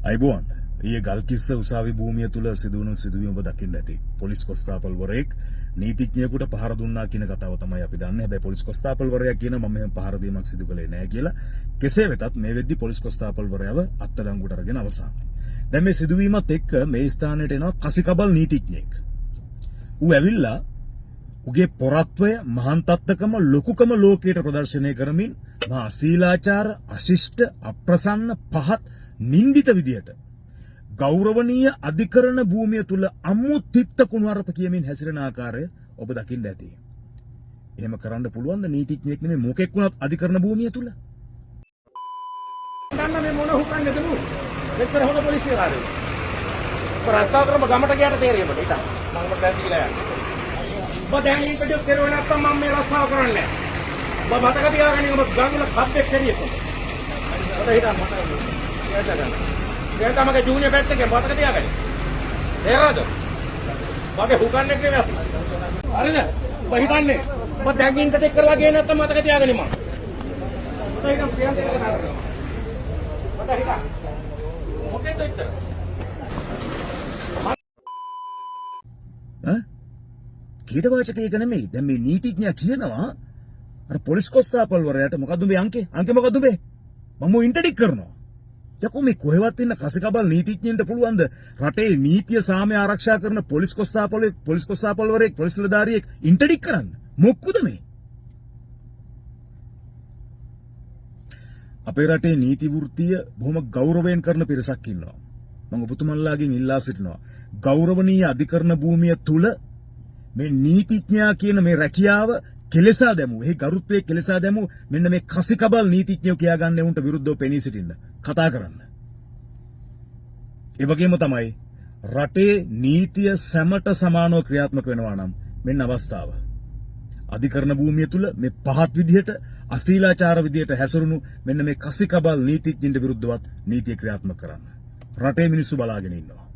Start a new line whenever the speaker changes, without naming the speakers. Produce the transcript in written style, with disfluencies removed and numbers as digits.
අයිබෝන් ඊයේ ගල්කිස්ස උසාවි භූමිය තුල සිදුවුණු සිදුවීම ඔබ දකින්න ඇති. පොලිස් කොස්තාපල්වරයෙක් නීතිඥයෙකුට පහර දුන්නා කියන කතාව තමයි අපි දන්නේ. හැබැයි පොලිස් කොස්තාපල්වරයා කියනවා මම මෙහෙම පහර දීමක් සිදු කළේ නැහැ කියලා. කෙසේ වෙතත් මේ වෙද්දි පොලිස් කොස්තාපල්වරයාව අත්අඩංගුවට අරගෙන අවසන්. දැන් මේ සිදුවීමත් එක්ක මේ ස්ථානයට එනවා කසිකබල් නීතිඥයෙක්. ඌ ඇවිල්ලා උගේ පොරත්වය මහාන්තත්කම ලොකුකම ලෝකයට ප්‍රදර්ශනය කරමින් මා අශීලාචාර අශිෂ්ට අප්‍රසන්න පහත් නින්දිත විදියට ගෞරවනීය අධිකරණ භූමිය තුල අමුත්‍ත්ත කුණුහරුප කියමින් හැසිරෙන ආකාරය ඔබ දකින්න ඇති. එහෙම කරන්න පුළුවන් ද නීතිඥයෙක් නෙමෙයි මොකෙක් වුණත් අධිකරණ භූමිය තුල?
ගන්න මේ මොන හුකන්නේද නු? මෙච්චර හොඳ පොලිසිය කාර්යය. රස්තාව කරම ගමට ගියාට තේරෙන්නේ මට. ඉතින් මම දැන් දීලා යන්නේ. ඔබ දැන් ඉන්ටර්වියු කරුවේ නැත්තම් මම මේ රස්තාව කරන්නේ නැහැ. ඔබ මතක තියාගන්න ඔබ ගංගුල කප්පෙක් කරියෙත්. ඔබ හිතන්න මතක තියාගන්න. දැන් තමගේ ජූනියර් බැච් එකේ මතක තියාගන්න. තේරෙනවද? මගේ හුකන්නේ නෙමෙයි අපි. හරිද? ඔබ හිතන්නේ ඔබ දැන් ඉන්ටර්වියු කරලා ගියේ නැත්තම් මතක තියාගන්න මම. ඔබ හිතන්න ප්‍රියන්තේ කතා කරනවා. ඔබ හිතන්න. මොකෙන්ද ඉතර?
කීටවාචකයක නෙමෙයි. දැන් මේ නීතිඥයා කියනවා අර පොලිස් කොස්තාපල්වරයාට මොකද්ද මේ අංකේ? අංකේ මොකද්ද මේ? මම ඉන්ටර්ඩික් කරනවා. යකෝ මේ කොහෙවත් ඉන්න කසිකබල් නීතිඥයින්ට පුළුවන්ද රටේ නීතිය සාමය ආරක්ෂා කරන පොලිස් කොස්තාපල්වරයෙක් පොලිස් නිලධාරියෙක් ඉන්ටර්ඩික් කරන්න? මොක්කුද මේ? අපේ රටේ නීති වෘත්තිය බොහොම ගෞරවයෙන් කරන පිරිසක් ඉන්නවා. මම ඔබතුමන්ලාගෙන් ඉල්ලා සිටිනවා. ගෞරවනීය අධිකරණ භූමිය තුල මේ නීතිඥයා කියන මේ රැකියාව කෙලෙසා දැමු. එහි ගරුත්වයේ කෙලෙසා දැමු. මෙන්න මේ කසිකබල් නීතිඥයෝ කියාගන්නේ උන්ට විරුද්ධව පෙනී සිටින්න. කතා කරන්න. ඒ වගේම තමයි රටේ නීතිය සැමට සමානව ක්‍රියාත්මක වෙනවා නම් මෙන්න අවස්ථාව. අධිකරණ භූමිය තුල මේ පහත් විදිහට අශීලාචාර විදිහට හැසිරුණු මෙන්න මේ කසිකබල් නීතිඥයින්ට විරුද්ධවත් නීතිය ක්‍රියාත්මක කරන්න. රටේ මිනිස්සු බලාගෙන ඉන්නවා.